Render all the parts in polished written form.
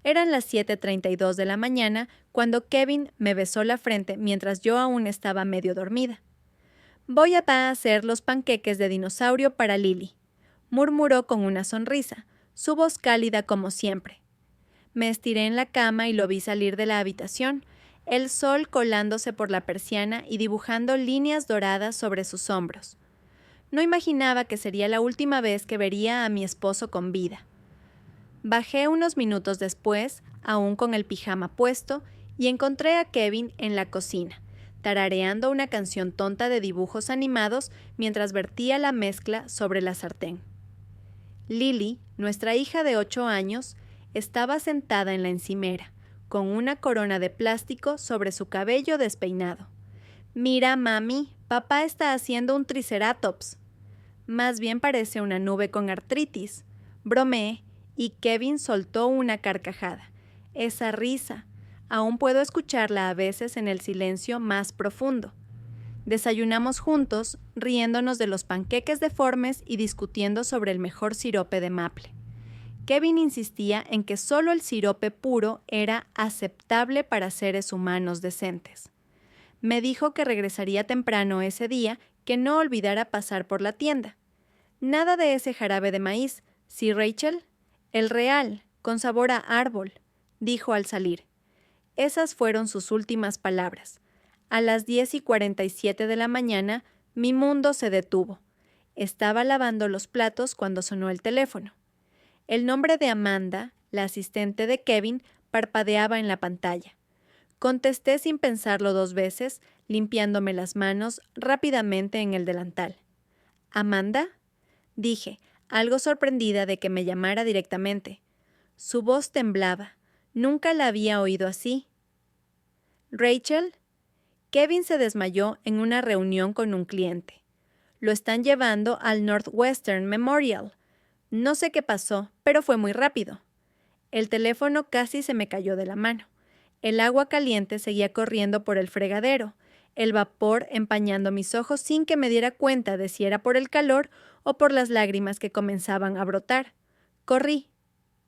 Eran las 7:32 de la mañana cuando Kevin me besó la frente mientras yo aún estaba medio dormida. «Voy a hacer los panqueques de dinosaurio para Lily», murmuró con una sonrisa, su voz cálida como siempre. Me estiré en la cama y lo vi salir de la habitación, el sol colándose por la persiana y dibujando líneas doradas sobre sus hombros. No imaginaba que sería la última vez que vería a mi esposo con vida. Bajé unos minutos después, aún con el pijama puesto, y encontré a Kevin en la cocina, tarareando una canción tonta de dibujos animados mientras vertía la mezcla sobre la sartén. Lily, nuestra hija de 8 años, estaba sentada en la encimera, con una corona de plástico sobre su cabello despeinado. «Mira, mami, papá está haciendo un triceratops». «Más bien parece una nube con artritis», bromeé, y Kevin soltó una carcajada. Esa risa, aún puedo escucharla a veces en el silencio más profundo. Desayunamos juntos, riéndonos de los panqueques deformes y discutiendo sobre el mejor sirope de maple. Kevin insistía en que solo el sirope puro era aceptable para seres humanos decentes. Me dijo que regresaría temprano ese día, que no olvidara pasar por la tienda. «Nada de ese jarabe de maíz, ¿sí, Rachel? El real, con sabor a árbol», dijo al salir. Esas fueron sus últimas palabras. A las 10:47 de la mañana, mi mundo se detuvo. Estaba lavando los platos cuando sonó el teléfono. El nombre de Amanda, la asistente de Kevin, parpadeaba en la pantalla. Contesté sin pensarlo 2 veces, limpiándome las manos rápidamente en el delantal. «¿Amanda?», dije, algo sorprendida de que me llamara directamente. Su voz temblaba. Nunca la había oído así. «¿Rachel?». Kevin se desmayó en una reunión con un cliente. Lo están llevando al Northwestern Memorial. No sé qué pasó, pero fue muy rápido. El teléfono casi se me cayó de la mano. El agua caliente seguía corriendo por el fregadero, el vapor empañando mis ojos sin que me diera cuenta de si era por el calor o por las lágrimas que comenzaban a brotar. Corrí.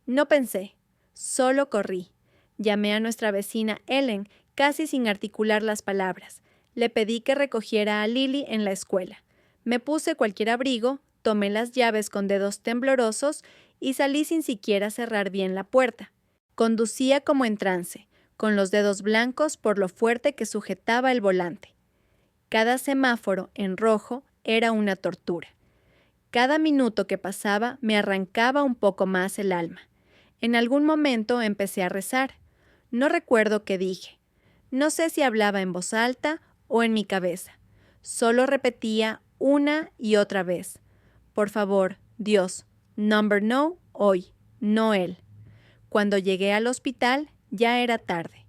No pensé, solo corrí. Llamé a nuestra vecina Ellen, casi sin articular las palabras. Le pedí que recogiera a Lily en la escuela. Me puse cualquier abrigo, tomé las llaves con dedos temblorosos y salí sin siquiera cerrar bien la puerta. Conducía como en trance, con los dedos blancos por lo fuerte que sujetaba el volante. Cada semáforo en rojo era una tortura. Cada minuto que pasaba me arrancaba un poco más el alma. En algún momento empecé a rezar. No recuerdo qué dije. No sé si hablaba en voz alta o en mi cabeza. Solo repetía una y otra vez: «Por favor, Dios, number no hoy, no él». Cuando llegué al hospital, ya era tarde.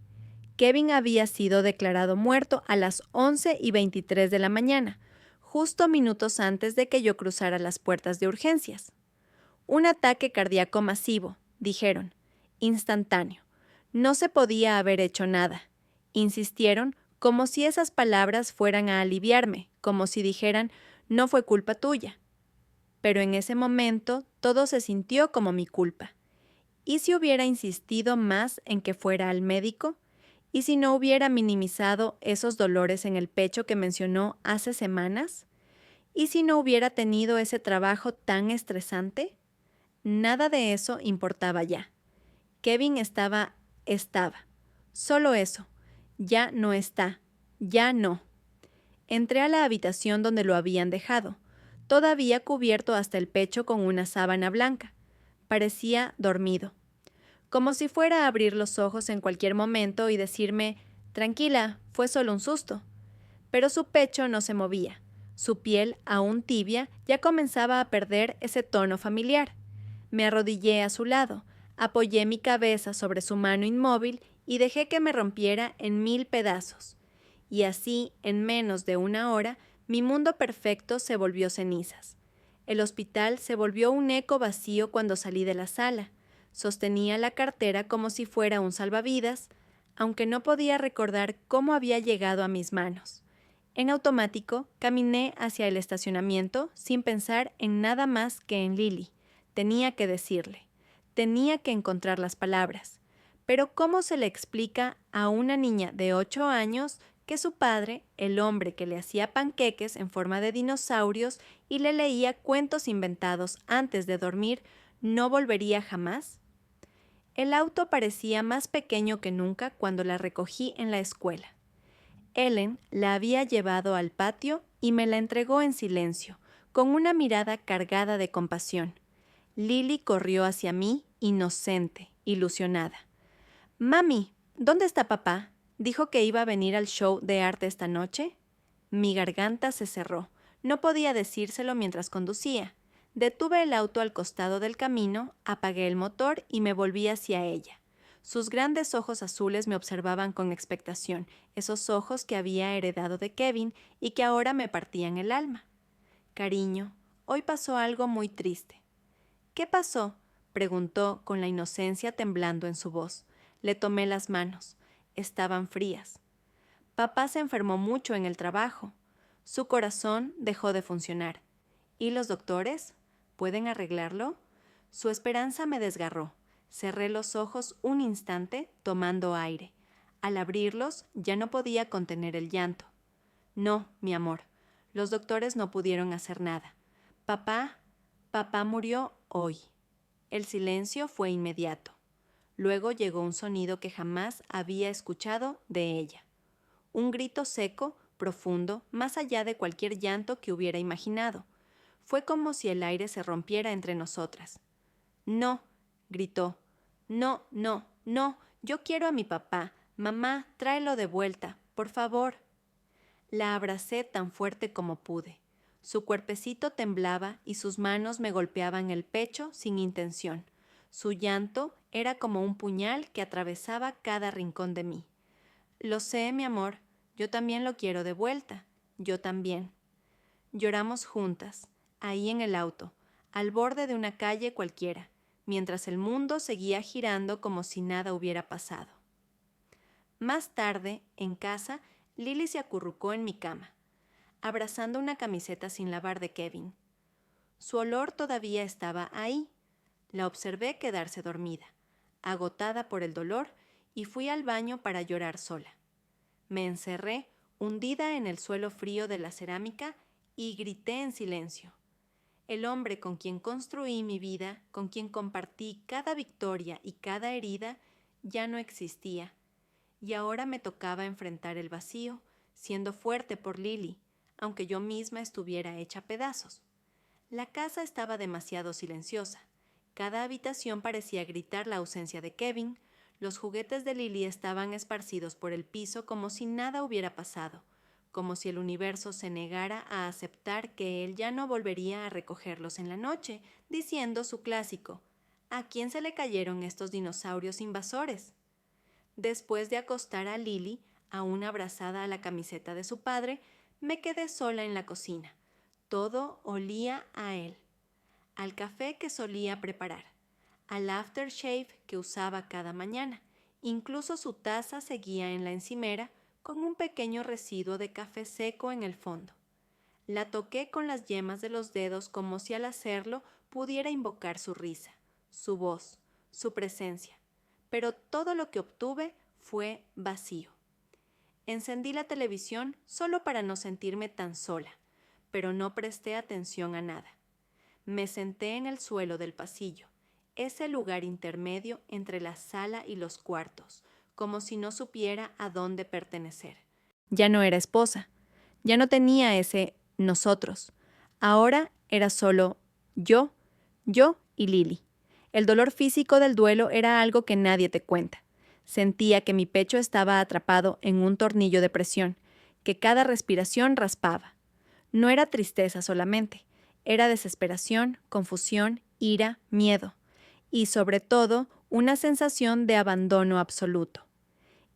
Kevin había sido declarado muerto a las 11:23 de la mañana, justo minutos antes de que yo cruzara las puertas de urgencias. «Un ataque cardíaco masivo», dijeron. «Instantáneo. No se podía haber hecho nada». Insistieron como si esas palabras fueran a aliviarme, como si dijeran: «No fue culpa tuya». Pero en ese momento todo se sintió como mi culpa. ¿Y si hubiera insistido más en que fuera al médico? ¿Y si no hubiera minimizado esos dolores en el pecho que mencionó hace semanas? ¿Y si no hubiera tenido ese trabajo tan estresante? Nada de eso importaba ya. Kevin estaba. Solo eso. Ya no está. Ya no. Entré a la habitación donde lo habían dejado, todavía cubierto hasta el pecho con una sábana blanca. Parecía dormido. Como si fuera a abrir los ojos en cualquier momento y decirme: «Tranquila, fue solo un susto». Pero su pecho no se movía. Su piel, aún tibia, ya comenzaba a perder ese tono familiar. Me arrodillé a su lado, apoyé mi cabeza sobre su mano inmóvil y dejé que me rompiera en 1000 pedazos. Y así, en menos de una hora, mi mundo perfecto se volvió cenizas. El hospital se volvió un eco vacío cuando salí de la sala. Sostenía la cartera como si fuera un salvavidas, aunque no podía recordar cómo había llegado a mis manos. En automático, caminé hacia el estacionamiento sin pensar en nada más que en Lily. Tenía que decirle. Tenía que encontrar las palabras. Pero ¿cómo se le explica a una niña de 8 años que su padre, el hombre que le hacía panqueques en forma de dinosaurios y le leía cuentos inventados antes de dormir, no volvería jamás? El auto parecía más pequeño que nunca cuando la recogí en la escuela. Ellen la había llevado al patio y me la entregó en silencio, con una mirada cargada de compasión. Lily corrió hacia mí, inocente, ilusionada. «Mami, ¿dónde está papá? ¿Dijo que iba a venir al show de arte esta noche?» Mi garganta se cerró. No podía decírselo mientras conducía. Detuve el auto al costado del camino, apagué el motor y me volví hacia ella. Sus grandes ojos azules me observaban con expectación, esos ojos que había heredado de Kevin y que ahora me partían el alma. «Cariño, hoy pasó algo muy triste». «¿Qué pasó?», preguntó con la inocencia temblando en su voz. Le tomé las manos. Estaban frías. «Papá se enfermó mucho en el trabajo. Su corazón dejó de funcionar. ¿Y los doctores? ¿Pueden arreglarlo?» Su esperanza me desgarró. Cerré los ojos un instante, tomando aire. Al abrirlos, ya no podía contener el llanto. «No, mi amor, los doctores no pudieron hacer nada. Papá murió hoy». El silencio fue inmediato. Luego llegó un sonido que jamás había escuchado de ella. Un grito seco, profundo, más allá de cualquier llanto que hubiera imaginado. Fue como si el aire se rompiera entre nosotras. «No», gritó. «No, no, no, yo quiero a mi papá. Mamá, tráelo de vuelta, por favor». La abracé tan fuerte como pude. Su cuerpecito temblaba y sus manos me golpeaban el pecho sin intención. Su llanto era como un puñal que atravesaba cada rincón de mí. «Lo sé, mi amor, yo también lo quiero de vuelta. Yo también». Lloramos juntas, ahí en el auto, al borde de una calle cualquiera, mientras el mundo seguía girando como si nada hubiera pasado. Más tarde, en casa, Lily se acurrucó en mi cama, abrazando una camiseta sin lavar de Kevin. Su olor todavía estaba ahí. La observé quedarse dormida, agotada por el dolor, y fui al baño para llorar sola. Me encerré, hundida en el suelo frío de la cerámica, y grité en silencio. El hombre con quien construí mi vida, con quien compartí cada victoria y cada herida, ya no existía. Y ahora me tocaba enfrentar el vacío, siendo fuerte por Lily, aunque yo misma estuviera hecha pedazos. La casa estaba demasiado silenciosa. Cada habitación parecía gritar la ausencia de Kevin. Los juguetes de Lily estaban esparcidos por el piso como si nada hubiera pasado, como si el universo se negara a aceptar que él ya no volvería a recogerlos en la noche, diciendo su clásico: «¿A quién se le cayeron estos dinosaurios invasores?». Después de acostar a Lily, aún abrazada a la camiseta de su padre, me quedé sola en la cocina. Todo olía a él, al café que solía preparar, al aftershave que usaba cada mañana. Incluso su taza seguía en la encimera con un pequeño residuo de café seco en el fondo. La toqué con las yemas de los dedos como si al hacerlo pudiera invocar su risa, su voz, su presencia. Pero todo lo que obtuve fue vacío. Encendí la televisión solo para no sentirme tan sola, pero no presté atención a nada. Me senté en el suelo del pasillo, ese lugar intermedio entre la sala y los cuartos, como si no supiera a dónde pertenecer. Ya no era esposa, ya no tenía ese nosotros. Ahora era solo yo y Lily. El dolor físico del duelo era algo que nadie te cuenta. Sentía que mi pecho estaba atrapado en un tornillo de presión, que cada respiración raspaba. No era tristeza solamente, era desesperación, confusión, ira, miedo, y sobre todo una sensación de abandono absoluto.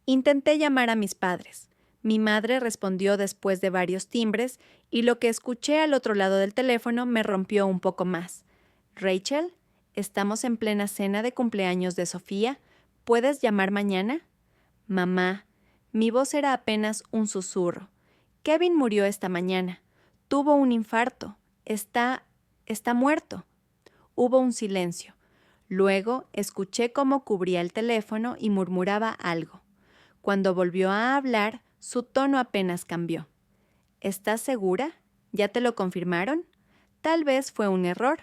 Intenté llamar a mis padres. Mi madre respondió después de varios timbres, y lo que escuché al otro lado del teléfono me rompió un poco más. «Rachel, estamos en plena cena de cumpleaños de Sofía. ¿Puedes llamar mañana?» «Mamá». Mi voz era apenas un susurro. «Kevin murió esta mañana. Tuvo un infarto. Está muerto». Hubo un silencio. Luego escuché cómo cubría el teléfono y murmuraba algo. Cuando volvió a hablar, su tono apenas cambió. ¿Estás segura? ¿Ya te lo confirmaron? Tal vez fue un error.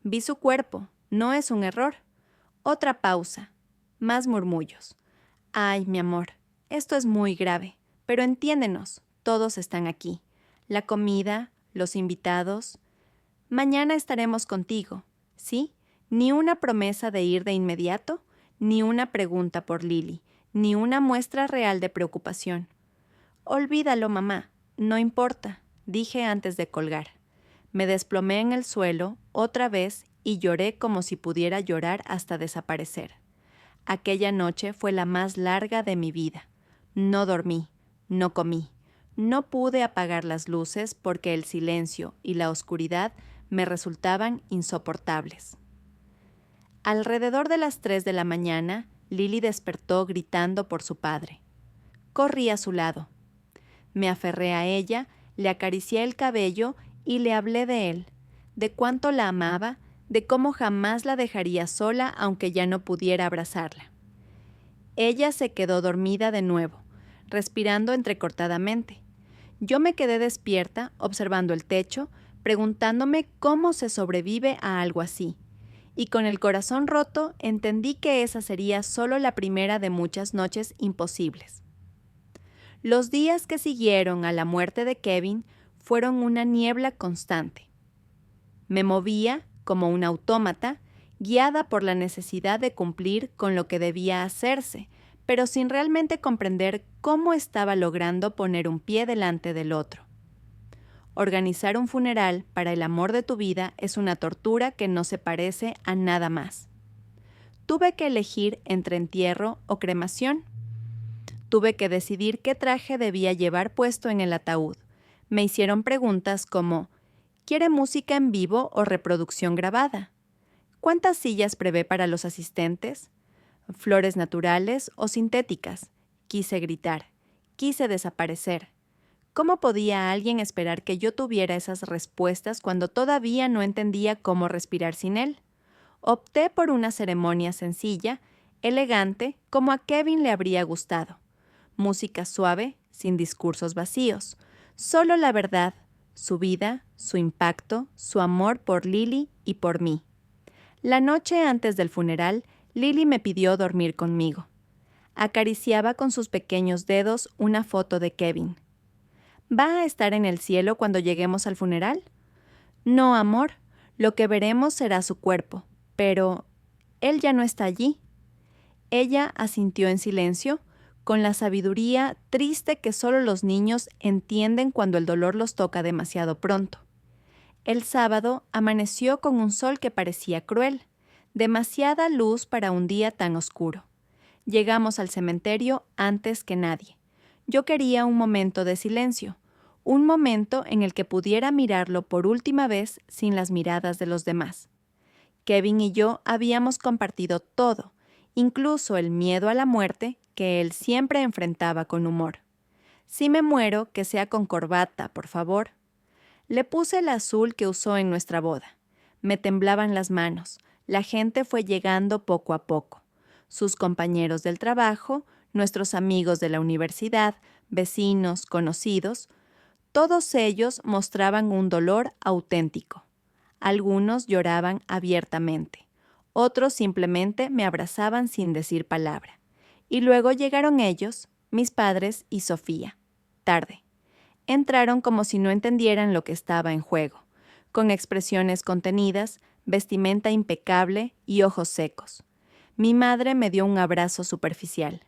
Vi su cuerpo. No es un error. Otra pausa. Más murmullos. Ay, mi amor, esto es muy grave, pero entiéndenos, todos están aquí. La comida, los invitados. Mañana estaremos contigo, ¿sí? Ni una promesa de ir de inmediato, ni una pregunta por Lily, ni una muestra real de preocupación. Olvídalo, mamá, no importa, dije antes de colgar. Me desplomé en el suelo otra vez y lloré como si pudiera llorar hasta desaparecer. Aquella noche fue la más larga de mi vida. No dormí, no comí. No pude apagar las luces porque el silencio y la oscuridad me resultaban insoportables. Alrededor de las 3 de la mañana, Lily despertó gritando por su padre. Corrí a su lado. Me aferré a ella, le acaricié el cabello y le hablé de él, de cuánto la amaba, de cómo jamás la dejaría sola aunque ya no pudiera abrazarla. Ella se quedó dormida de nuevo, respirando entrecortadamente. Yo me quedé despierta, observando el techo, preguntándome cómo se sobrevive a algo así. Y con el corazón roto entendí que esa sería solo la primera de muchas noches imposibles. Los días que siguieron a la muerte de Kevin fueron una niebla constante. Me movía, como un autómata, guiada por la necesidad de cumplir con lo que debía hacerse, pero sin realmente comprender cómo estaba logrando poner un pie delante del otro. Organizar un funeral para el amor de tu vida es una tortura que no se parece a nada más. Tuve que elegir entre entierro o cremación. Tuve que decidir qué traje debía llevar puesto en el ataúd. Me hicieron preguntas como: ¿quiere música en vivo o reproducción grabada? ¿Cuántas sillas prevé para los asistentes? ¿Flores naturales o sintéticas? Quise gritar. Quise desaparecer. ¿Cómo podía alguien esperar que yo tuviera esas respuestas cuando todavía no entendía cómo respirar sin él? Opté por una ceremonia sencilla, elegante, como a Kevin le habría gustado. Música suave, sin discursos vacíos. Solo la verdad, su vida, su impacto, su amor por Lily y por mí. La noche antes del funeral, Lily me pidió dormir conmigo. Acariciaba con sus pequeños dedos una foto de Kevin. ¿Va a estar en el cielo cuando lleguemos al funeral? No, amor, lo que veremos será su cuerpo, pero él ya no está allí. Ella asintió en silencio, con la sabiduría triste que solo los niños entienden cuando el dolor los toca demasiado pronto. El sábado amaneció con un sol que parecía cruel, demasiada luz para un día tan oscuro. Llegamos al cementerio antes que nadie. Yo quería un momento de silencio, un momento en el que pudiera mirarlo por última vez sin las miradas de los demás. Kevin y yo habíamos compartido todo, incluso el miedo a la muerte que él siempre enfrentaba con humor. Si me muero, que sea con corbata, por favor. Le puse el azul que usó en nuestra boda. Me temblaban las manos. La gente fue llegando poco a poco. Sus compañeros del trabajo, nuestros amigos de la universidad, vecinos, conocidos, todos ellos mostraban un dolor auténtico. Algunos lloraban abiertamente. Otros simplemente me abrazaban sin decir palabra. Y luego llegaron ellos, mis padres y Sofía. Tarde. Entraron como si no entendieran lo que estaba en juego, con expresiones contenidas, vestimenta impecable y ojos secos. Mi madre me dio un abrazo superficial.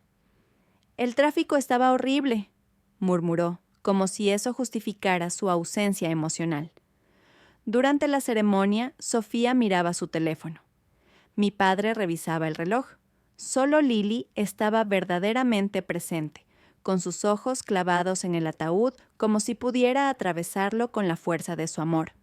«El tráfico estaba horrible», murmuró, como si eso justificara su ausencia emocional. Durante la ceremonia, Sofía miraba su teléfono. Mi padre revisaba el reloj. Solo Lily estaba verdaderamente presente, con sus ojos clavados en el ataúd como si pudiera atravesarlo con la fuerza de su amor.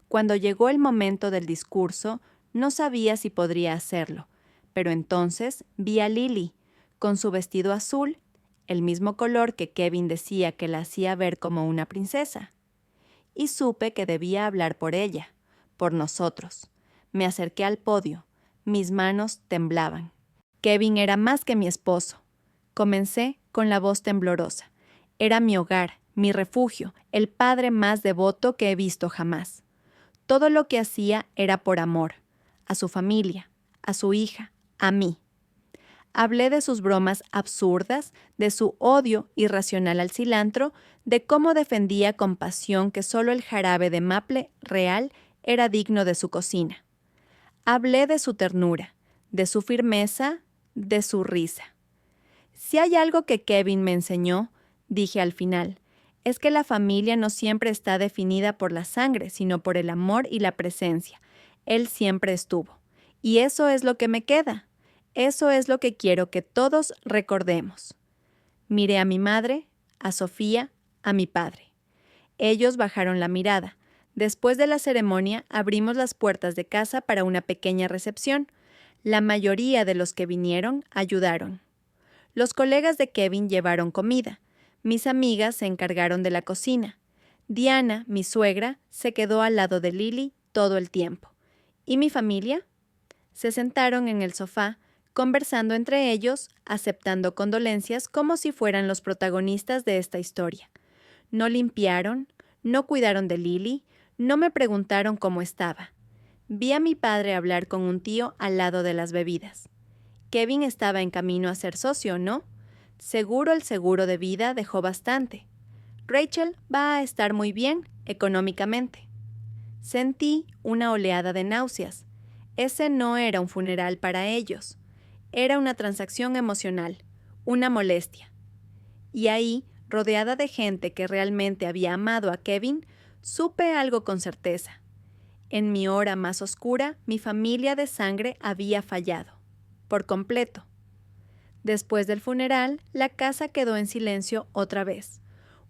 Cuando llegó el momento del discurso, no sabía si podría hacerlo, pero entonces vi a Lily, con su vestido azul, el mismo color que Kevin decía que la hacía ver como una princesa. Y supe que debía hablar por ella, por nosotros. Me acerqué al podio, Mis manos temblaban. Kevin era más que mi esposo. Comencé con la voz temblorosa. Era mi hogar, mi refugio, el padre más devoto que he visto jamás. Todo lo que hacía era por amor, a su familia, a su hija, a mí. Hablé de sus bromas absurdas, de su odio irracional al cilantro, de cómo defendía con pasión que solo el jarabe de maple real era digno de su cocina. Hablé de su ternura, de su firmeza, de su risa. Si hay algo que Kevin me enseñó, dije al final, es que la familia no siempre está definida por la sangre, sino por el amor y la presencia. Él siempre estuvo. Y eso es lo que me queda. Eso es lo que quiero que todos recordemos. Miré a mi madre, a Sofía, a mi padre. Ellos bajaron la mirada. Después de la ceremonia, abrimos las puertas de casa para una pequeña recepción. La mayoría de los que vinieron ayudaron. Los colegas de Kevin llevaron comida. Mis amigas se encargaron de la cocina. Diana, mi suegra, se quedó al lado de Lily todo el tiempo. ¿Y mi familia? Se sentaron en el sofá, conversando entre ellos, aceptando condolencias como si fueran los protagonistas de esta historia. No limpiaron, no cuidaron de Lily, no me preguntaron cómo estaba. Vi a mi padre hablar con un tío al lado de las bebidas. Kevin estaba en camino a ser socio, ¿no? Seguro el seguro de vida dejó bastante. Rachel va a estar muy bien económicamente. Sentí una oleada de náuseas. Ese no era un funeral para ellos. Era una transacción emocional, una molestia. Y ahí, rodeada de gente que realmente había amado a Kevin, supe algo con certeza. En mi hora más oscura, mi familia de sangre había fallado. Por completo. Después del funeral, la casa quedó en silencio otra vez.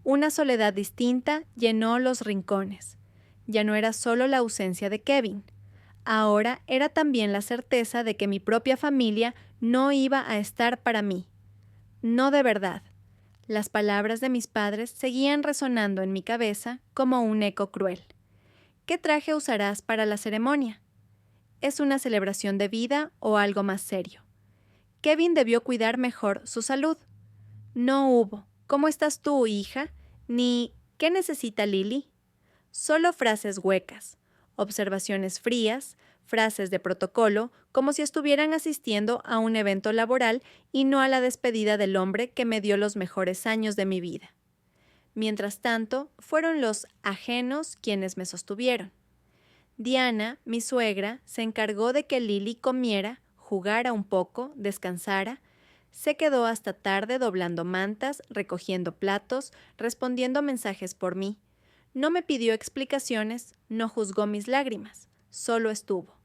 Una soledad distinta llenó los rincones. Ya no era solo la ausencia de Kevin. Ahora era también la certeza de que mi propia familia no iba a estar para mí. No de verdad. Las palabras de mis padres seguían resonando en mi cabeza como un eco cruel. ¿Qué traje usarás para la ceremonia? ¿Es una celebración de vida o algo más serio? Kevin debió cuidar mejor su salud. No hubo ¿cómo estás tú, hija? Ni ¿qué necesita Lily? Solo frases huecas, observaciones frías, frases de protocolo, como si estuvieran asistiendo a un evento laboral y no a la despedida del hombre que me dio los mejores años de mi vida. Mientras tanto, fueron los ajenos quienes me sostuvieron. Diana, mi suegra, se encargó de que Lily comiera, jugara un poco, descansara. Se quedó hasta tarde doblando mantas, recogiendo platos, respondiendo mensajes por mí. No me pidió explicaciones, no juzgó mis lágrimas, solo estuvo.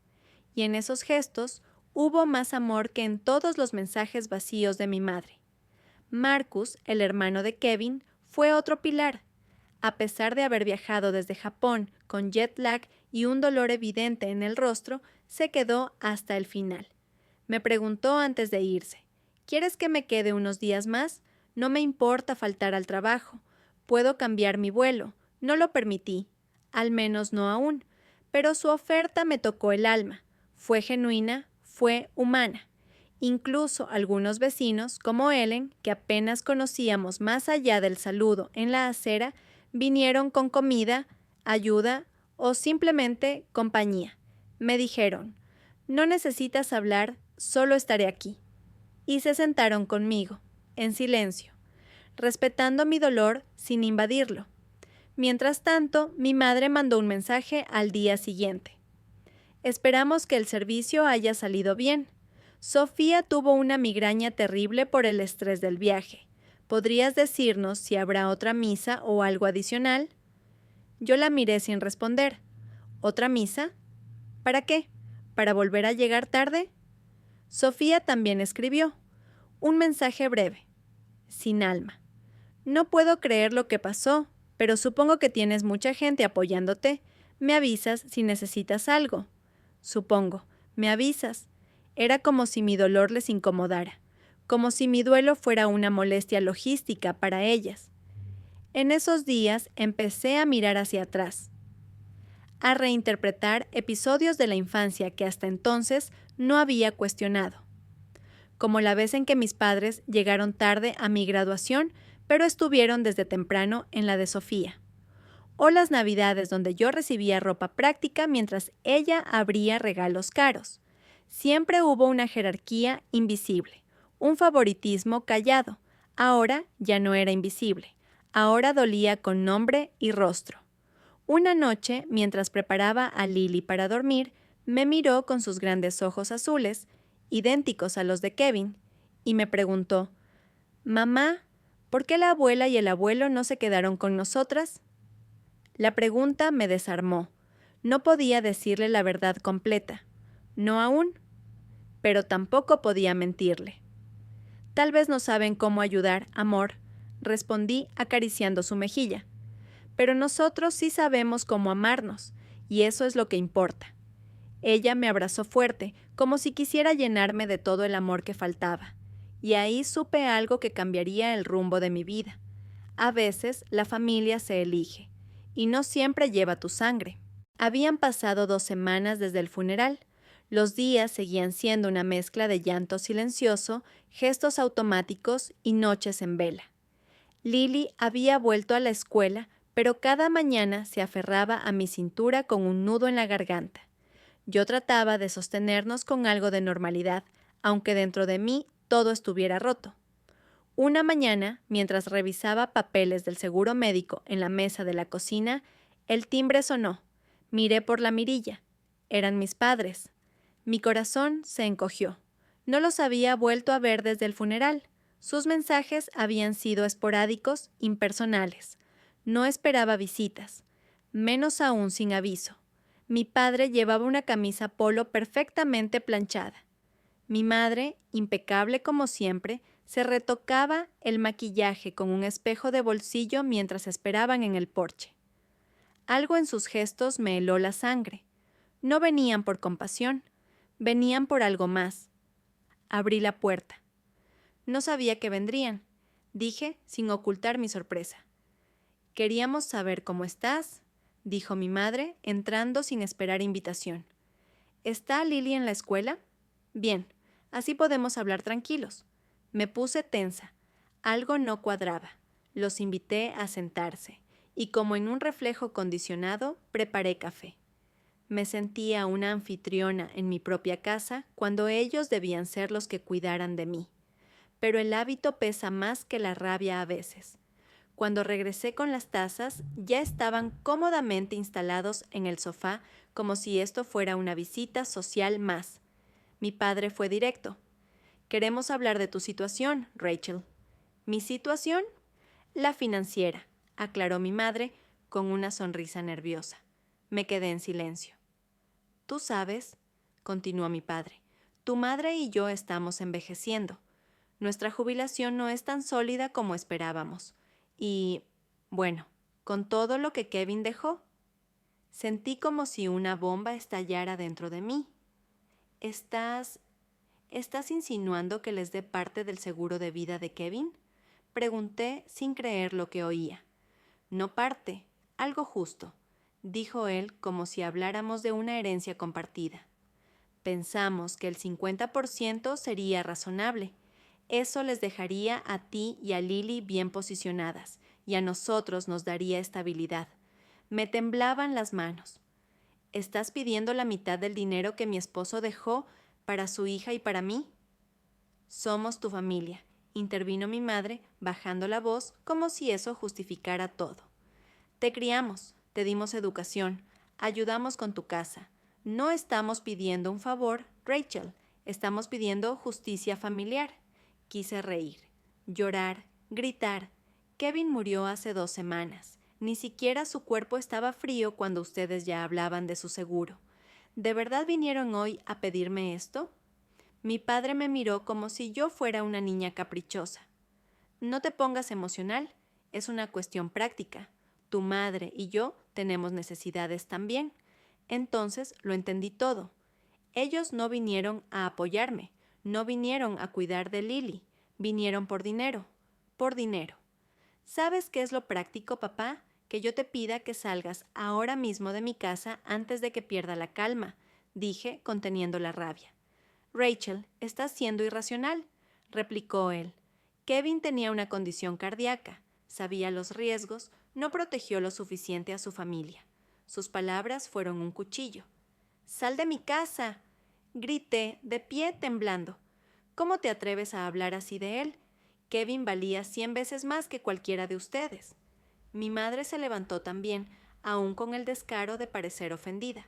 Y en esos gestos hubo más amor que en todos los mensajes vacíos de mi madre. Marcus, el hermano de Kevin, fue otro pilar. A pesar de haber viajado desde Japón con jet lag y un dolor evidente en el rostro, se quedó hasta el final. Me preguntó antes de irse, ¿quieres que me quede unos días más? No me importa faltar al trabajo. Puedo cambiar mi vuelo. No lo permití, al menos no aún, pero su oferta me tocó el alma. Fue genuina, fue humana. Incluso algunos vecinos, como Ellen, que apenas conocíamos más allá del saludo en la acera, vinieron con comida, ayuda o simplemente compañía. Me dijeron, no necesitas hablar, solo estaré aquí. Y se sentaron conmigo, en silencio, respetando mi dolor sin invadirlo. Mientras tanto, mi madre mandó un mensaje al día siguiente. Esperamos que el servicio haya salido bien. Sofía tuvo una migraña terrible por el estrés del viaje. ¿Podrías decirnos si habrá otra misa o algo adicional? Yo la miré sin responder. ¿Otra misa? ¿Para qué? ¿Para volver a llegar tarde? Sofía también escribió. Un mensaje breve. Sin alma. No puedo creer lo que pasó, pero supongo que tienes mucha gente apoyándote. Me avisas si necesitas algo. Supongo. Me avisas. Era como si mi dolor les incomodara, como si mi duelo fuera una molestia logística para ellas. En esos días empecé a mirar hacia atrás. a reinterpretar episodios de la infancia que hasta entonces no había cuestionado. Como la vez en que mis padres llegaron tarde a mi graduación, pero estuvieron desde temprano en la de Sofía. O las navidades donde yo recibía ropa práctica mientras ella abría regalos caros. Siempre hubo una jerarquía invisible, un favoritismo callado. Ahora ya no era invisible. Ahora dolía con nombre y rostro. Una noche, mientras preparaba a Lily para dormir, me miró con sus grandes ojos azules, idénticos a los de Kevin, y me preguntó: «Mamá, ¿por qué la abuela y el abuelo no se quedaron con nosotras?». La pregunta me desarmó. No podía decirle la verdad completa. No aún. Pero tampoco podía mentirle. «Tal vez no saben cómo ayudar, amor», respondí acariciando su mejilla. «Pero nosotros sí sabemos cómo amarnos, y eso es lo que importa». Ella me abrazó fuerte, como si quisiera llenarme de todo el amor que faltaba. Y ahí supe algo que cambiaría el rumbo de mi vida. A veces la familia se elige, y no siempre lleva tu sangre. Habían pasado 2 semanas desde el funeral. Los días seguían siendo una mezcla de llanto silencioso, gestos automáticos y noches en vela. Lily había vuelto a la escuela, pero cada mañana se aferraba a mi cintura con un nudo en la garganta. Yo trataba de sostenernos con algo de normalidad, aunque dentro de mí todo estuviera roto. Una mañana, mientras revisaba papeles del seguro médico en la mesa de la cocina, el timbre sonó. Miré por la mirilla. Eran mis padres. Mi corazón se encogió. No los había vuelto a ver desde el funeral. Sus mensajes habían sido esporádicos, impersonales. No esperaba visitas, menos aún sin aviso. Mi padre llevaba una camisa polo perfectamente planchada. Mi madre, impecable como siempre, se retocaba el maquillaje con un espejo de bolsillo mientras esperaban en el porche. Algo en sus gestos me heló la sangre. No venían por compasión, venían por algo más. Abrí la puerta. No sabía que vendrían, dije sin ocultar mi sorpresa. «Queríamos saber cómo estás», dijo mi madre, entrando sin esperar invitación. «¿Está Lily en la escuela? Bien, así podemos hablar tranquilos». Me puse tensa. Algo no cuadraba. Los invité a sentarse, y como en un reflejo condicionado, preparé café. Me sentía una anfitriona en mi propia casa cuando ellos debían ser los que cuidaran de mí. Pero el hábito pesa más que la rabia a veces. Cuando regresé con las tazas, ya estaban cómodamente instalados en el sofá como si esto fuera una visita social más. Mi padre fue directo. «Queremos hablar de tu situación, Rachel». «¿Mi situación?» «La financiera», aclaró mi madre con una sonrisa nerviosa. Me quedé en silencio. «Tú sabes», continuó mi padre, «tu madre y yo estamos envejeciendo. Nuestra jubilación no es tan sólida como esperábamos. Y, bueno, con todo lo que Kevin dejó». Sentí como si una bomba estallara dentro de mí. ¿Estás insinuando que les dé parte del seguro de vida de Kevin?», pregunté sin creer lo que oía. «No parte, algo justo», dijo él como si habláramos de una herencia compartida. «Pensamos que el 50% sería razonable. Eso les dejaría a ti y a Lily bien posicionadas, y a nosotros nos daría estabilidad». Me temblaban las manos. «¿Estás pidiendo la mitad del dinero que mi esposo dejó para su hija y para mí?» «Somos tu familia», intervino mi madre, bajando la voz como si eso justificara todo. «Te criamos, te dimos educación, ayudamos con tu casa. No estamos pidiendo un favor, Rachel, estamos pidiendo justicia familiar». Quise reír, llorar, gritar. Kevin murió hace 2 semanas. Ni siquiera su cuerpo estaba frío cuando ustedes ya hablaban de su seguro. ¿De verdad vinieron hoy a pedirme esto? Mi padre me miró como si yo fuera una niña caprichosa. «No te pongas emocional, es una cuestión práctica. Tu madre y yo tenemos necesidades también». Entonces lo entendí todo. Ellos no vinieron a apoyarme, no vinieron a cuidar de Lily, vinieron por dinero. Por dinero. ¿Sabes qué es lo práctico, papá? que yo te pida que salgas ahora mismo de mi casa antes de que pierda la calma, dije, conteniendo la rabia. Rachel, estás siendo irracional, replicó él. Kevin tenía una condición cardíaca, sabía los riesgos, no protegió lo suficiente a su familia. Sus palabras fueron un cuchillo. ¡Sal de mi casa!, grité, de pie, temblando. ¿Cómo te atreves a hablar así de él? Kevin valía 100 veces más que cualquiera de ustedes. Mi madre se levantó también, aún con el descaro de parecer ofendida.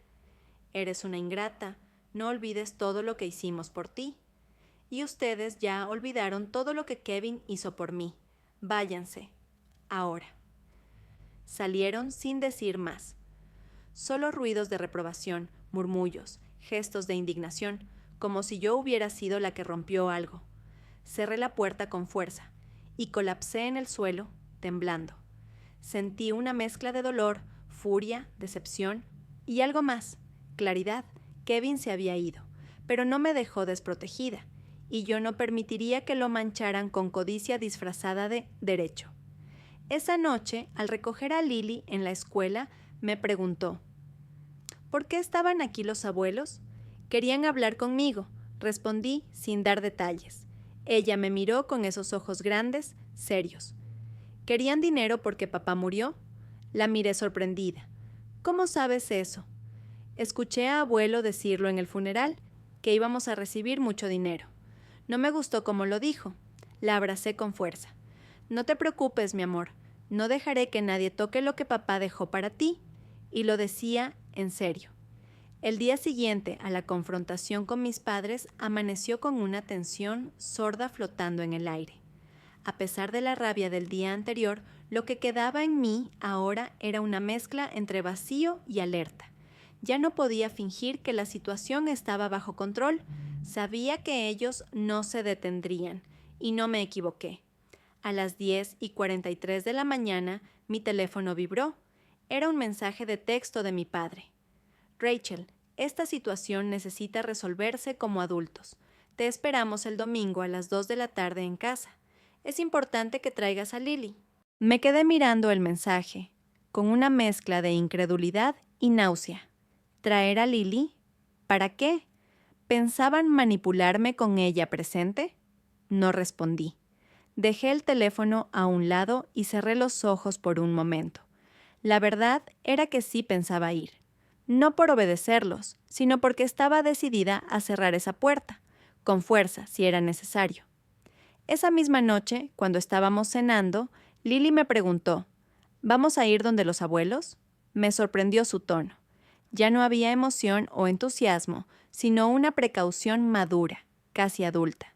Eres una ingrata, no olvides todo lo que hicimos por ti. Y ustedes ya olvidaron todo lo que Kevin hizo por mí. Váyanse, ahora. Salieron sin decir más. Solo ruidos de reprobación, murmullos, gestos de indignación, como si yo hubiera sido la que rompió algo. Cerré la puerta con fuerza y colapsé en el suelo, temblando. Sentí una mezcla de dolor, furia, decepción y algo más, claridad. Kevin se había ido, pero no me dejó desprotegida, y yo no permitiría que lo mancharan con codicia disfrazada de derecho. Esa noche, al recoger a Lily en la escuela, me preguntó: ¿por qué estaban aquí los abuelos? Querían hablar conmigo, respondí sin dar detalles. Ella me miró con esos ojos grandes, serios. ¿Querían dinero porque papá murió? La miré sorprendida. ¿Cómo sabes eso? Escuché a abuelo decirlo en el funeral, que íbamos a recibir mucho dinero. No me gustó cómo lo dijo. La abracé con fuerza. No te preocupes, mi amor. No dejaré que nadie toque lo que papá dejó para ti. Y lo decía en serio. El día siguiente a la confrontación con mis padres amaneció con una tensión sorda flotando en el aire. A pesar de la rabia del día anterior, lo que quedaba en mí ahora era una mezcla entre vacío y alerta. Ya no podía fingir que la situación estaba bajo control. Sabía que ellos no se detendrían, y no me equivoqué. A las 10:43 de la mañana, mi teléfono vibró. Era un mensaje de texto de mi padre. Rachel, esta situación necesita resolverse como adultos. Te esperamos el domingo a las 2 de la tarde en casa. Es importante que traigas a Lily. Me quedé mirando el mensaje, con una mezcla de incredulidad y náusea. ¿Traer a Lily? ¿Para qué? ¿Pensaban manipularme con ella presente? No respondí. Dejé el teléfono a un lado y cerré los ojos por un momento. La verdad era que sí pensaba ir. No por obedecerlos, sino porque estaba decidida a cerrar esa puerta, con fuerza si era necesario. Esa misma noche, cuando estábamos cenando, Lily me preguntó: ¿vamos a ir donde los abuelos? Me sorprendió su tono. Ya no había emoción o entusiasmo, sino una precaución madura, casi adulta.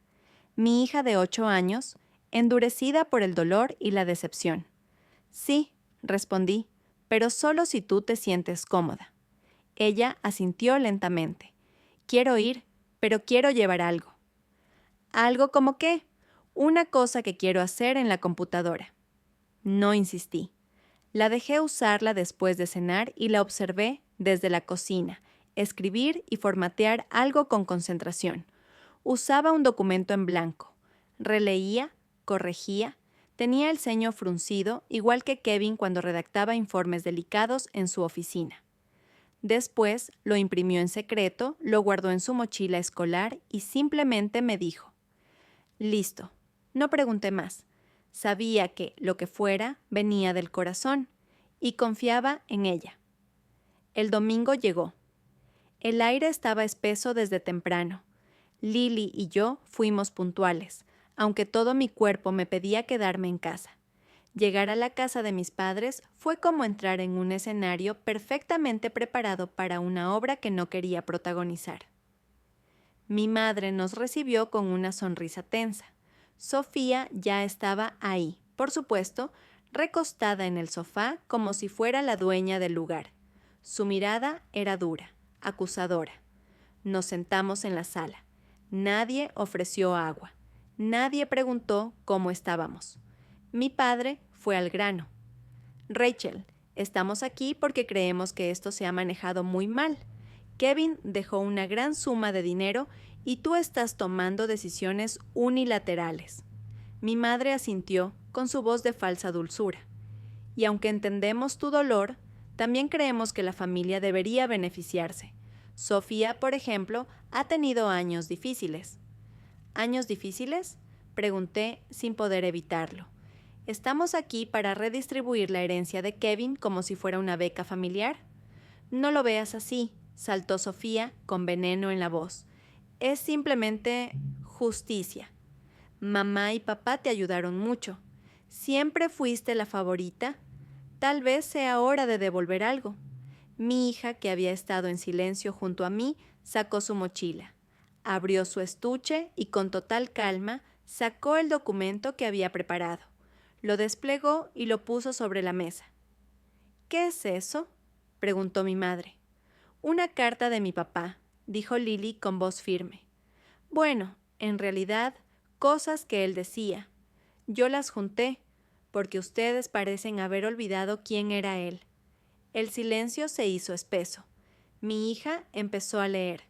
Mi hija de 8 años, endurecida por el dolor y la decepción. Sí, respondí, pero solo si tú te sientes cómoda. Ella asintió lentamente. Quiero ir, pero quiero llevar algo. ¿Algo como qué? Una cosa que quiero hacer en la computadora. No insistí. La dejé usarla después de cenar y la observé desde la cocina, escribir y formatear algo con concentración. Usaba un documento en blanco. Releía, corregía, tenía el ceño fruncido, igual que Kevin cuando redactaba informes delicados en su oficina. Después lo imprimió en secreto, lo guardó en su mochila escolar y simplemente me dijo: listo. No pregunté más. Sabía que, lo que fuera, venía del corazón, y confiaba en ella. El domingo llegó. El aire estaba espeso desde temprano. Lily y yo fuimos puntuales, aunque todo mi cuerpo me pedía quedarme en casa. Llegar a la casa de mis padres fue como entrar en un escenario perfectamente preparado para una obra que no quería protagonizar. Mi madre nos recibió con una sonrisa tensa. Sofía ya estaba ahí, por supuesto, recostada en el sofá como si fuera la dueña del lugar. Su mirada era dura, acusadora. Nos sentamos en la sala. Nadie ofreció agua. Nadie preguntó cómo estábamos. Mi padre fue al grano. Rachel, estamos aquí porque creemos que esto se ha manejado muy mal. Kevin dejó una gran suma de dinero y tú estás tomando decisiones unilaterales. Mi madre asintió con su voz de falsa dulzura. Y aunque entendemos tu dolor, también creemos que la familia debería beneficiarse. Sofía, por ejemplo, ha tenido años difíciles. ¿Años difíciles?, pregunté sin poder evitarlo. ¿Estamos aquí para redistribuir la herencia de Kevin como si fuera una beca familiar? No lo veas así, saltó Sofía con veneno en la voz. Es simplemente justicia. Mamá y papá te ayudaron mucho. Siempre fuiste la favorita. Tal vez sea hora de devolver algo. Mi hija, que había estado en silencio junto a mí, sacó su mochila. Abrió su estuche y con total calma sacó el documento que había preparado. Lo desplegó y lo puso sobre la mesa. ¿Qué es eso?, preguntó mi madre. Una carta de mi papá, dijo Lily con voz firme. Bueno, en realidad, cosas que él decía. Yo las junté, porque ustedes parecen haber olvidado quién era él. El silencio se hizo espeso. Mi hija empezó a leer.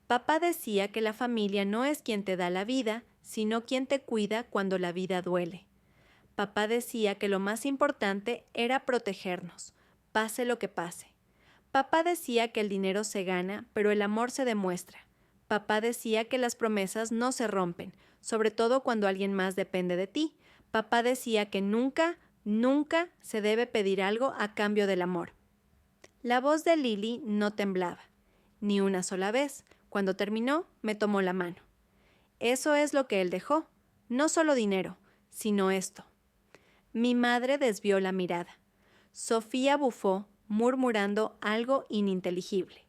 Papá decía que la familia no es quien te da la vida, sino quien te cuida cuando la vida duele. Papá decía que lo más importante era protegernos, pase lo que pase. Papá decía que el dinero se gana, pero el amor se demuestra. Papá decía que las promesas no se rompen, sobre todo cuando alguien más depende de ti. Papá decía que nunca, nunca se debe pedir algo a cambio del amor. La voz de Lily no temblaba, ni una sola vez. Cuando terminó, me tomó la mano. Eso es lo que él dejó, no solo dinero, sino esto. Mi madre desvió la mirada. Sofía bufó, murmurando algo ininteligible.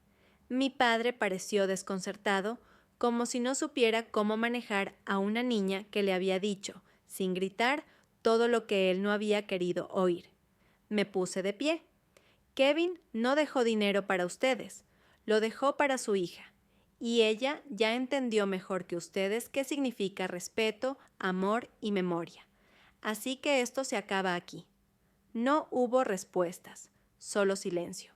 Mi padre pareció desconcertado, como si no supiera cómo manejar a una niña que le había dicho, sin gritar, todo lo que él no había querido oír. Me puse de pie. Kevin no dejó dinero para ustedes, lo dejó para su hija. Y ella ya entendió mejor que ustedes qué significa respeto, amor y memoria. Así que esto se acaba aquí. No hubo respuestas, solo silencio.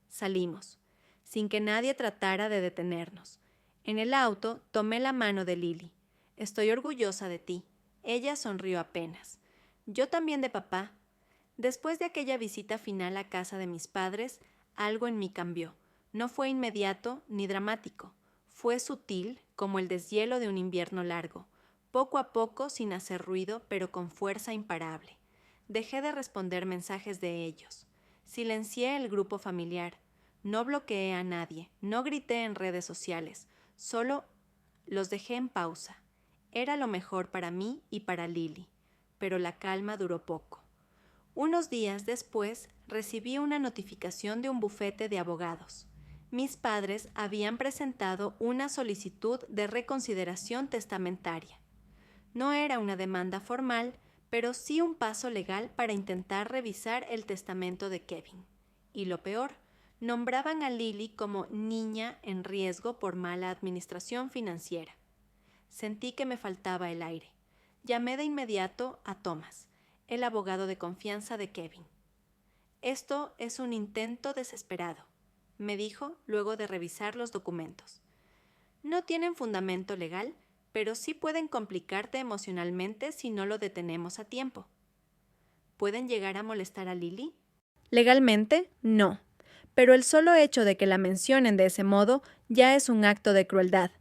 Salimos, sin que nadie tratara de detenernos. En el auto tomé la mano de Lily. Estoy orgullosa de ti. Ella sonrió apenas. Yo también de papá. Después de aquella visita final a casa de mis padres, algo en mí cambió. No fue inmediato ni dramático. Fue sutil como el deshielo de un invierno largo, poco a poco sin hacer ruido, pero con fuerza imparable. Dejé de responder mensajes de ellos. Silencié el grupo familiar. No bloqueé a nadie, no grité en redes sociales, solo los dejé en pausa. Era lo mejor para mí y para Lily, pero la calma duró poco. Unos días después recibí una notificación de un bufete de abogados. Mis padres habían presentado una solicitud de reconsideración testamentaria. No era una demanda formal, pero sí un paso legal para intentar revisar el testamento de Kevin. Y lo peor, nombraban a Lily como niña en riesgo por mala administración financiera. Sentí que me faltaba el aire. Llamé de inmediato a Thomas, el abogado de confianza de Kevin. Esto es un intento desesperado, me dijo luego de revisar los documentos. No tienen fundamento legal, pero sí pueden complicarte emocionalmente si no lo detenemos a tiempo. ¿Pueden llegar a molestar a Lily? Legalmente, no. Pero el solo hecho de que la mencionen de ese modo ya es un acto de crueldad.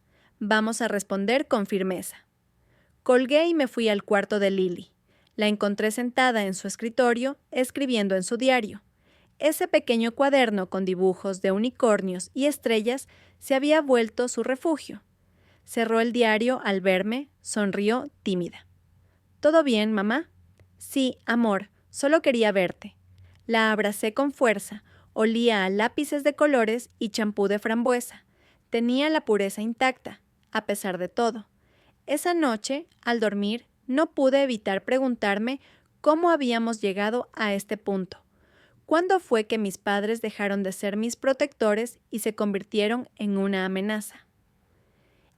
Vamos a responder con firmeza. Colgué y me fui al cuarto de Lily. La encontré sentada en su escritorio, escribiendo en su diario. Ese pequeño cuaderno con dibujos de unicornios y estrellas se había vuelto su refugio. Cerró el diario al verme, sonrió tímida. ¿Todo bien, mamá? Sí, amor, solo quería verte. La abracé con fuerza, olía a lápices de colores y champú de frambuesa. Tenía la pureza intacta, a pesar de todo. Esa noche, al dormir, no pude evitar preguntarme cómo habíamos llegado a este punto. ¿Cuándo fue que mis padres dejaron de ser mis protectores y se convirtieron en una amenaza?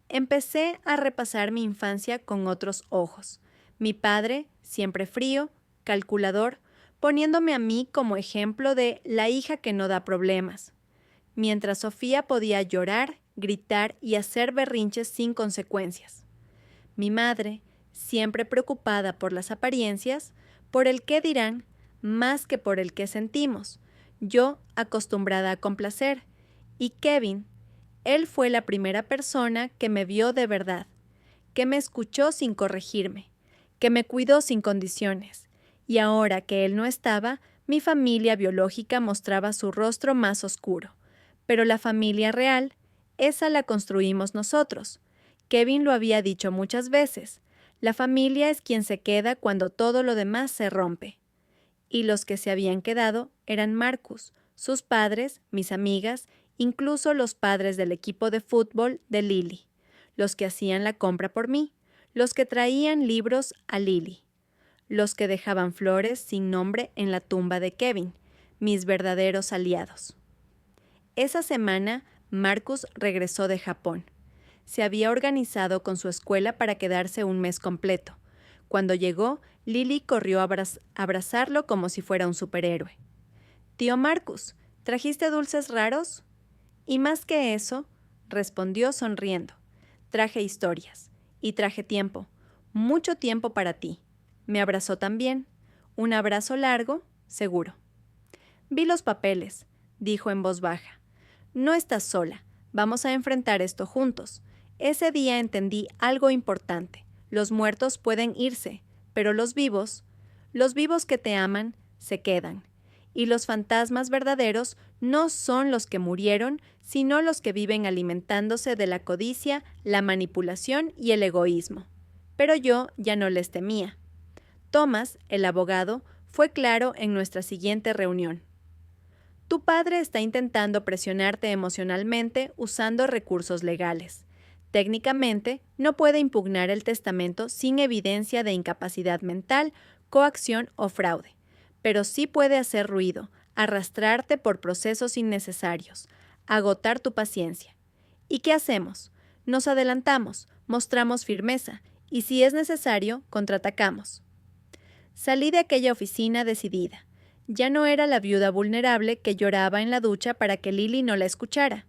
Empecé a repasar mi infancia con otros ojos. Mi padre, siempre frío, calculador, poniéndome a mí como ejemplo de la hija que no da problemas. Mientras Sofía podía llorar, gritar y hacer berrinches sin consecuencias. Mi madre, siempre preocupada por las apariencias, por el qué dirán, más que por el que sentimos, yo acostumbrada a complacer, y Kevin, él fue la primera persona que me vio de verdad, que me escuchó sin corregirme, que me cuidó sin condiciones, y ahora que él no estaba, mi familia biológica mostraba su rostro más oscuro, pero la familia real, esa la construimos nosotros. Kevin lo había dicho muchas veces, la familia es quien se queda cuando todo lo demás se rompe. Y los que se habían quedado eran Marcus, sus padres, mis amigas, incluso los padres del equipo de fútbol de Lily, los que hacían la compra por mí, los que traían libros a Lily, los que dejaban flores sin nombre en la tumba de Kevin, mis verdaderos aliados. Esa semana, Marcus regresó de Japón. Se había organizado con su escuela para quedarse un mes completo. Cuando llegó, Lily corrió a abrazarlo como si fuera un superhéroe. «Tío Marcus, ¿trajiste dulces raros?» «Y más que eso», respondió sonriendo, «traje historias. Y traje tiempo. Mucho tiempo para ti». Me abrazó también. Un abrazo largo, seguro. «Vi los papeles», dijo en voz baja. «No estás sola. Vamos a enfrentar esto juntos. Ese día entendí algo importante. Los muertos pueden irse, pero los vivos que te aman, se quedan. Y los fantasmas verdaderos no son los que murieron, sino los que viven alimentándose de la codicia, la manipulación y el egoísmo». Pero yo ya no les temía. Thomas, el abogado, fue claro en nuestra siguiente reunión. «Tu padre está intentando presionarte emocionalmente usando recursos legales. Técnicamente, no puede impugnar el testamento sin evidencia de incapacidad mental, coacción o fraude, pero sí puede hacer ruido, arrastrarte por procesos innecesarios, agotar tu paciencia. ¿Y qué hacemos? Nos adelantamos, mostramos firmeza, y si es necesario, contraatacamos». Salí de aquella oficina decidida. Ya no era la viuda vulnerable que lloraba en la ducha para que Lily no la escuchara.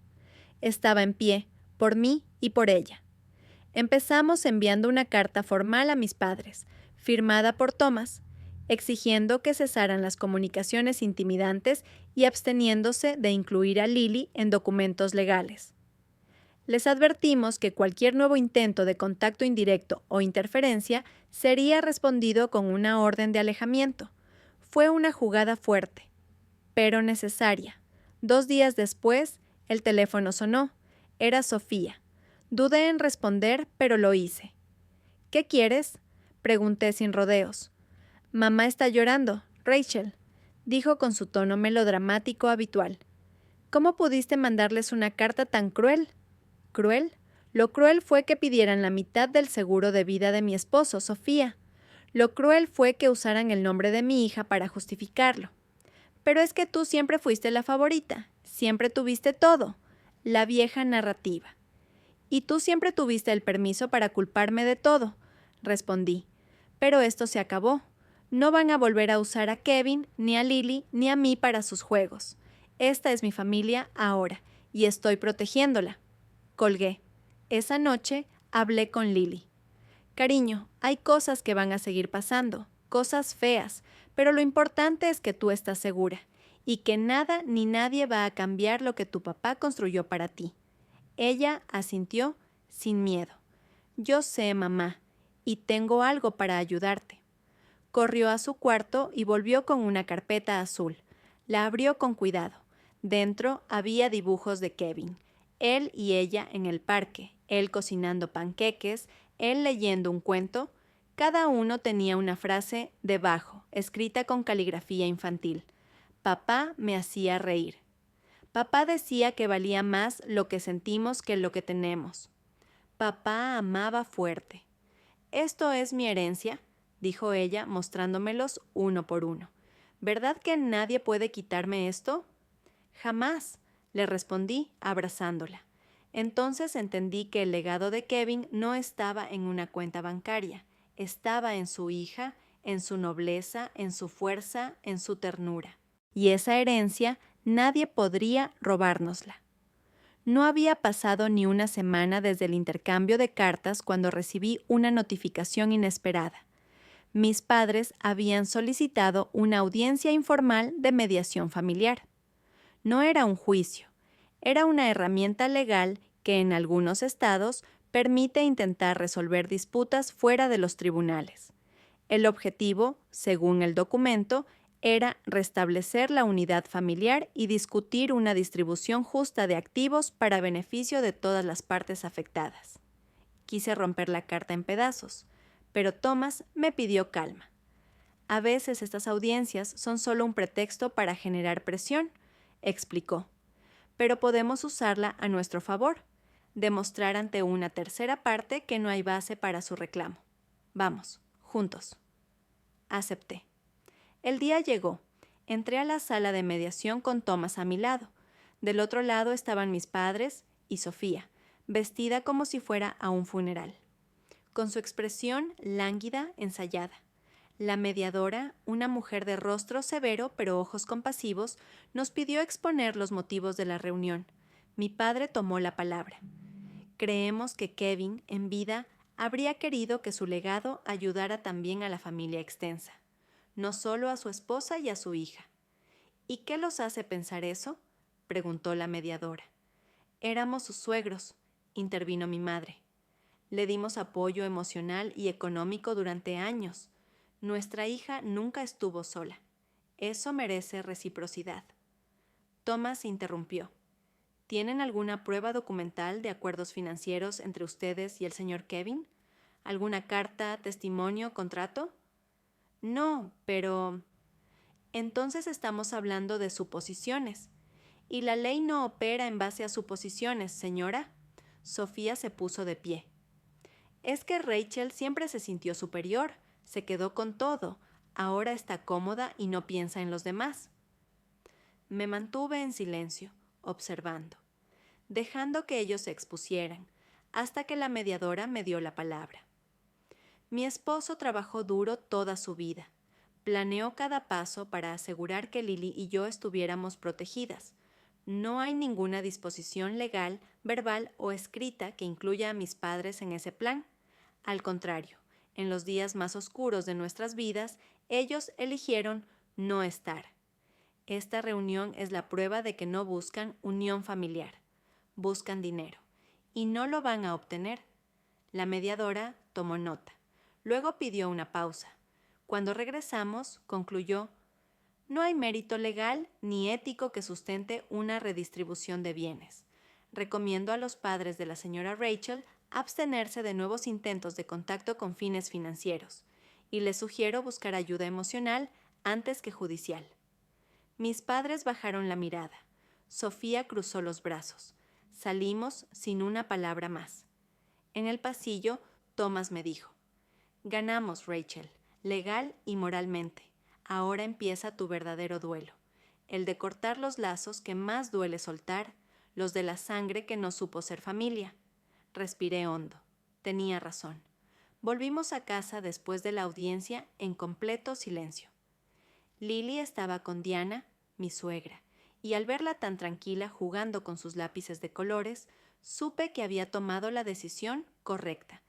Estaba en pie, por mí y por ella. Empezamos enviando una carta formal a mis padres, firmada por Thomas, exigiendo que cesaran las comunicaciones intimidantes y absteniéndose de incluir a Lily en documentos legales. Les advertimos que cualquier nuevo intento de contacto indirecto o interferencia sería respondido con una orden de alejamiento. Fue una jugada fuerte, pero necesaria. 2 días después, el teléfono sonó. Era Sofía. Dudé en responder, pero lo hice. «¿Qué quieres?», pregunté sin rodeos. «Mamá está llorando, Rachel», dijo con su tono melodramático habitual. «¿Cómo pudiste mandarles una carta tan cruel?» ¿Cruel? Lo cruel fue que pidieran la mitad del seguro de vida de mi esposo, Sofía. Lo cruel fue que usaran el nombre de mi hija para justificarlo. «Pero es que tú siempre fuiste la favorita, siempre tuviste todo», la vieja narrativa. «Y tú siempre tuviste el permiso para culparme de todo», respondí. «Pero esto se acabó. No van a volver a usar a Kevin, ni a Lily, ni a mí para sus juegos. Esta es mi familia ahora, y estoy protegiéndola». Colgué. Esa noche hablé con Lily. «Cariño, hay cosas que van a seguir pasando, cosas feas, pero lo importante es que tú estás segura y que nada ni nadie va a cambiar lo que tu papá construyó para ti». Ella asintió sin miedo. «Yo sé, mamá, y tengo algo para ayudarte». Corrió a su cuarto y volvió con una carpeta azul. La abrió con cuidado. Dentro había dibujos de Kevin. Él y ella en el parque, él cocinando panqueques, él leyendo un cuento. Cada uno tenía una frase debajo, escrita con caligrafía infantil. «Papá me hacía reír». Papá decía que valía más lo que sentimos que lo que tenemos. Papá amaba fuerte. «Esto es mi herencia», dijo ella, mostrándomelos uno por uno. «¿Verdad que nadie puede quitarme esto?» «Jamás», le respondí, abrazándola. Entonces entendí que el legado de Kevin no estaba en una cuenta bancaria, estaba en su hija, en su nobleza, en su fuerza, en su ternura. Y esa herencia nadie podría robárnosla. No había pasado ni una semana desde el intercambio de cartas cuando recibí una notificación inesperada. Mis padres habían solicitado una audiencia informal de mediación familiar. No era un juicio, era una herramienta legal que en algunos estados permite intentar resolver disputas fuera de los tribunales. El objetivo, según el documento, era restablecer la unidad familiar y discutir una distribución justa de activos para beneficio de todas las partes afectadas. Quise romper la carta en pedazos, pero Thomas me pidió calma. A veces estas audiencias son solo un pretexto para generar presión, explicó, pero podemos usarla a nuestro favor, demostrar ante una tercera parte que no hay base para su reclamo. Vamos, juntos. Acepté. El día llegó. Entré a la sala de mediación con Thomas a mi lado. Del otro lado estaban mis padres y Sofía, vestida como si fuera a un funeral, con su expresión lánguida, ensayada. La mediadora, una mujer de rostro severo pero ojos compasivos, nos pidió exponer los motivos de la reunión. Mi padre tomó la palabra. Creemos que Kevin, en vida, habría querido que su legado ayudara también a la familia extensa, no solo a su esposa y a su hija. ¿Y qué los hace pensar eso?, preguntó la mediadora. Éramos sus suegros, intervino mi madre. Le dimos apoyo emocional y económico durante años. Nuestra hija nunca estuvo sola. Eso merece reciprocidad. Thomas interrumpió. ¿Tienen alguna prueba documental de acuerdos financieros entre ustedes y el señor Kevin? ¿Alguna carta, testimonio, contrato? No, pero... Entonces estamos hablando de suposiciones. Y la ley no opera en base a suposiciones, señora. Sofía se puso de pie. Es que Rachel siempre se sintió superior, se quedó con todo, ahora está cómoda y no piensa en los demás. Me mantuve en silencio, observando, dejando que ellos se expusieran, hasta que la mediadora me dio la palabra. Mi esposo trabajó duro toda su vida. Planeó cada paso para asegurar que Lily y yo estuviéramos protegidas. No hay ninguna disposición legal, verbal o escrita que incluya a mis padres en ese plan. Al contrario, en los días más oscuros de nuestras vidas, ellos eligieron no estar. Esta reunión es la prueba de que no buscan unión familiar. Buscan dinero. Y no lo van a obtener. La mediadora tomó nota. Luego pidió una pausa. Cuando regresamos, concluyó: no hay mérito legal ni ético que sustente una redistribución de bienes. Recomiendo a los padres de la señora Rachel abstenerse de nuevos intentos de contacto con fines financieros, y les sugiero buscar ayuda emocional antes que judicial. Mis padres bajaron la mirada. Sofía cruzó los brazos. Salimos sin una palabra más. En el pasillo, Thomas me dijo: ganamos, Rachel, legal y moralmente. Ahora empieza tu verdadero duelo, el de cortar los lazos que más duele soltar, los de la sangre que no supo ser familia. Respiré hondo. Tenía razón. Volvimos a casa después de la audiencia en completo silencio. Lily estaba con Diana, mi suegra, y al verla tan tranquila jugando con sus lápices de colores, supe que había tomado la decisión correcta.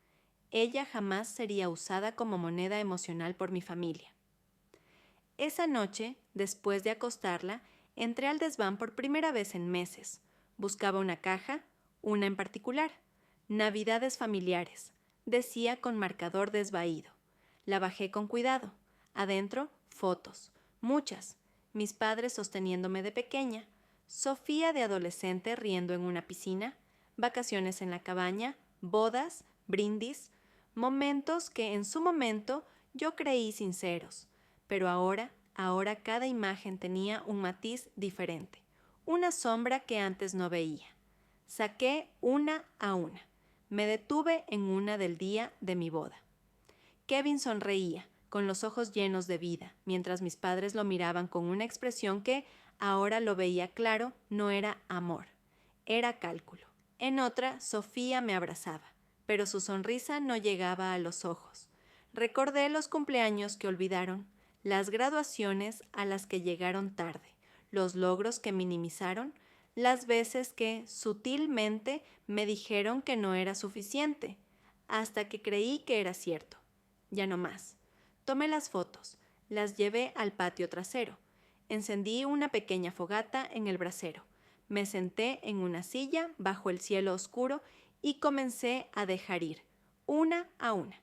Ella jamás sería usada como moneda emocional por mi familia. Esa noche, después de acostarla, entré al desván por primera vez en meses. Buscaba una caja, una en particular. Navidades familiares, decía con marcador desvaído. La bajé con cuidado. Adentro, fotos. Muchas. Mis padres sosteniéndome de pequeña. Sofía de adolescente riendo en una piscina. Vacaciones en la cabaña. Bodas. Brindis. Momentos que en su momento yo creí sinceros. Pero ahora cada imagen tenía un matiz diferente, una sombra que antes no veía. Saqué una a una. Me detuve en una del día de mi boda. Kevin sonreía, con los ojos llenos de vida, mientras mis padres lo miraban con una expresión que, ahora lo veía claro, no era amor, era cálculo. En otra, Sofía me abrazaba, pero su sonrisa no llegaba a los ojos. Recordé los cumpleaños que olvidaron, las graduaciones a las que llegaron tarde, los logros que minimizaron, las veces que, sutilmente, me dijeron que no era suficiente, hasta que creí que era cierto. Ya no más. Tomé las fotos, las llevé al patio trasero. Encendí una pequeña fogata en el brasero. Me senté en una silla bajo el cielo oscuro y comencé a dejar ir, una a una.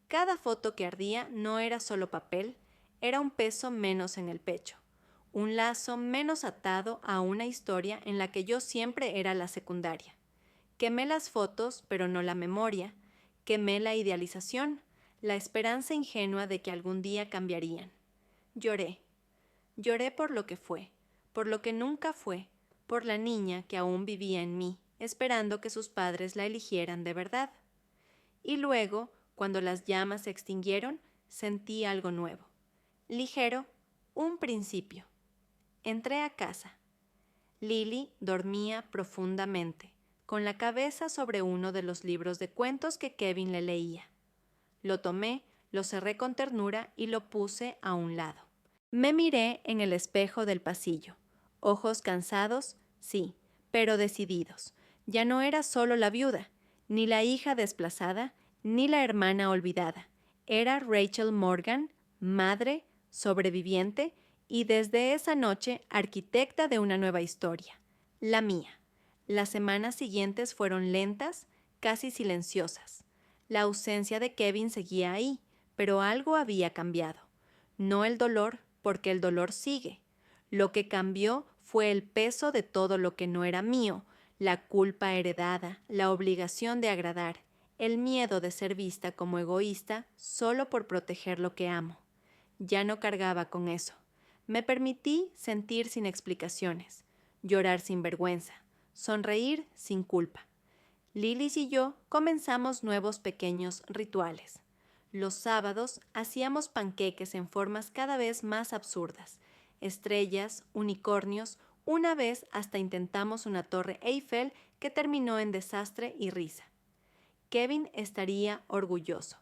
Cada foto que ardía no era solo papel, era un peso menos en el pecho, un lazo menos atado a una historia en la que yo siempre era la secundaria. Quemé las fotos, pero no la memoria. Quemé la idealización, la esperanza ingenua de que algún día cambiarían. Lloré. Lloré por lo que fue, por lo que nunca fue, por la niña que aún vivía en mí, esperando que sus padres la eligieran de verdad. Y luego, cuando las llamas se extinguieron, sentí algo nuevo. Ligero, un principio. Entré a casa. Lily dormía profundamente, con la cabeza sobre uno de los libros de cuentos que Kevin le leía. Lo tomé, lo cerré con ternura y lo puse a un lado. Me miré en el espejo del pasillo. Ojos cansados, sí, pero decididos. Ya no era solo la viuda, ni la hija desplazada, ni la hermana olvidada. Era Rachel Morgan, madre, sobreviviente y desde esa noche arquitecta de una nueva historia, la mía. Las semanas siguientes fueron lentas, casi silenciosas. La ausencia de Kevin seguía ahí, pero algo había cambiado. No el dolor, porque el dolor sigue. Lo que cambió fue el peso de todo lo que no era mío, la culpa heredada, la obligación de agradar, el miedo de ser vista como egoísta solo por proteger lo que amo. Ya no cargaba con eso. Me permití sentir sin explicaciones, llorar sin vergüenza, sonreír sin culpa. Lilis y yo comenzamos nuevos pequeños rituales. Los sábados hacíamos panqueques en formas cada vez más absurdas, estrellas, unicornios, una vez hasta intentamos una torre Eiffel que terminó en desastre y risa. Kevin estaría orgulloso.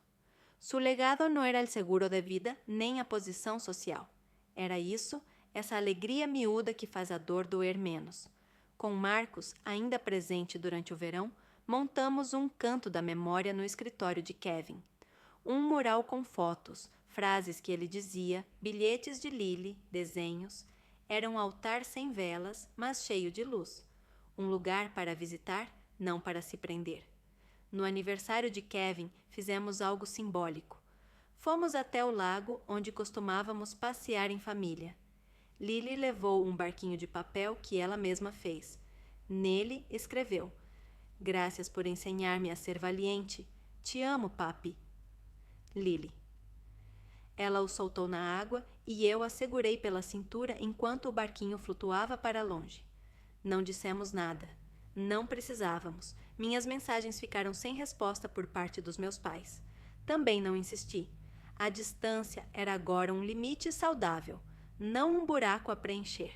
Su legado no era el seguro de vida nem a posição social. Era isso, essa alegria miúda que faz a dor doer menos. Com Marcos, ainda presente durante o verão, montamos um canto da memória no escritório de Kevin. Um mural com fotos, frases que ele dizia, bilhetes de Lily, desenhos. Era um altar sem velas, mas cheio de luz. Um lugar para visitar, não para se prender. No aniversário de Kevin, fizemos algo simbólico. Fomos até o lago onde costumávamos passear em família. Lily levou um barquinho de papel que ela mesma fez. Nele escreveu: "Graças por ensinar-me a ser valiente. Te amo, papi." Lily. Ela o soltou na água e eu a segurei pela cintura enquanto o barquinho flutuava para longe. Não dissemos nada. Não precisávamos. Minhas mensagens ficaram sem resposta por parte dos meus pais. Também não insisti. A distância era agora um limite saudável, não um buraco a preencher.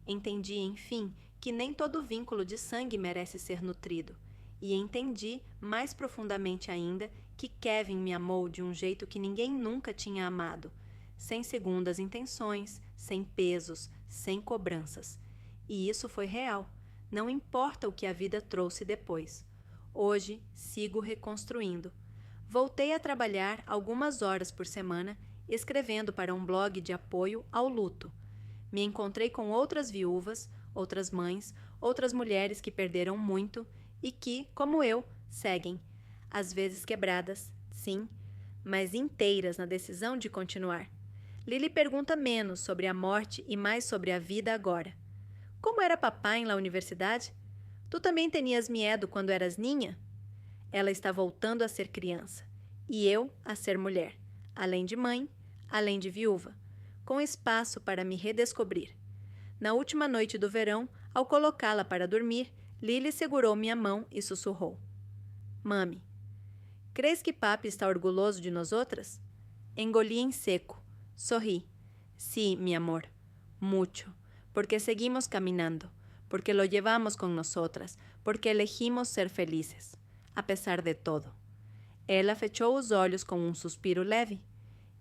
Entendi, enfim, que nem todo vínculo de sangue merece ser nutrido. E entendi, mais profundamente ainda, que Kevin me amou de um jeito que ninguém nunca tinha amado, sem segundas intenções, sem pesos, sem cobranças. E isso foi real. Não importa o que a vida trouxe depois. Hoje, sigo reconstruindo. Voltei a trabalhar algumas horas por semana, escrevendo para um blog de apoio ao luto. Me encontrei com outras viúvas, outras mães, outras mulheres que perderam muito e que, como eu, seguem, às vezes quebradas, sim, mas inteiras na decisão de continuar. Lily pergunta menos sobre a morte e mais sobre a vida agora. Como era papai em la universidade? Tu também tenias miedo quando eras ninha? Ela está voltando a ser criança, e eu a ser mulher, além de mãe, além de viúva, com espaço para me redescobrir. Na última noite do verão, ao colocá-la para dormir, Lily segurou minha mão e sussurrou: "Mami, crees que papi está orgulhoso de nós outras?" Engoli em seco. Sorri. Sí, mi amor. Mucho. Porque seguimos caminando. Porque lo llevamos con nosotras. Porque elegimos ser felices. A pesar de todo. Ela fechou os olhos com um suspiro leve.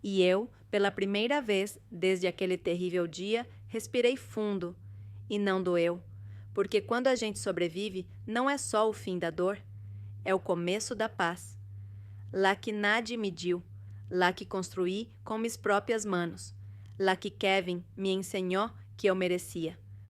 E eu, pela primeira vez desde aquele terrível dia, respirei fundo. E não doeu. Porque quando a gente sobrevive, não é só o fim da dor. É o começo da paz. Lá que nadie mediu, la que construí con mis propias manos, la que Kevin me enseñó que eu merecia.